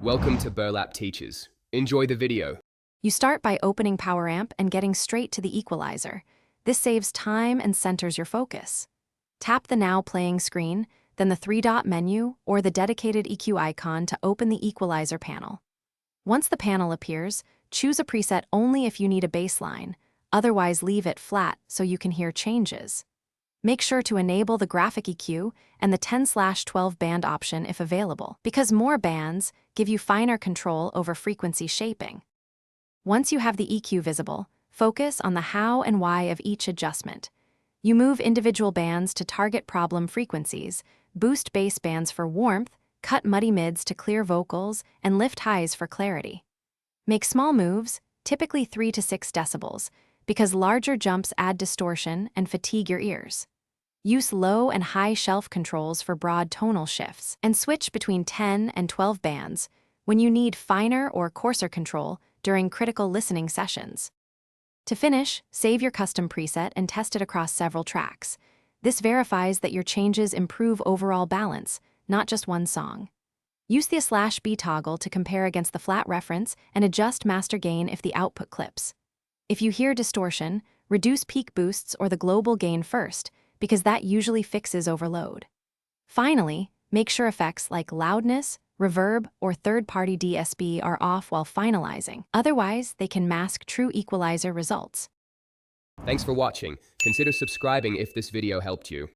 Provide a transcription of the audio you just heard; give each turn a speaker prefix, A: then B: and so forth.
A: Welcome to Burlap Teachers. Enjoy the video.
B: You start by opening Poweramp and getting straight to the equalizer. This saves time and centers your focus. Tap the Now Playing screen, then the three-dot menu or the dedicated EQ icon to open the equalizer panel. Once the panel appears, choose a preset only if you need a baseline, otherwise leave it flat so you can hear changes. Make sure to enable the graphic EQ and the 10/12 band option if available, because more bands give you finer control over frequency shaping. Once you have the EQ visible, focus on the how and why of each adjustment. You move individual bands to target problem frequencies, boost bass bands for warmth, cut muddy mids to clear vocals, and lift highs for clarity. Make small moves, typically 3 to 6 decibels, because larger jumps add distortion and fatigue your ears. Use low and high shelf controls for broad tonal shifts, and switch between 10 and 12 bands when you need finer or coarser control during critical listening sessions. To finish, save your custom preset and test it across several tracks. This verifies that your changes improve overall balance, not just one song. Use the /B toggle to compare against the flat reference and adjust master gain if the output clips. If you hear distortion, reduce peak boosts or the global gain first, because that usually fixes overload. Finally, make sure effects like loudness, reverb, or third-party DSP are off while finalizing. Otherwise, they can mask true equalizer results.
A: Thanks for watching. Consider subscribing if this video helped you.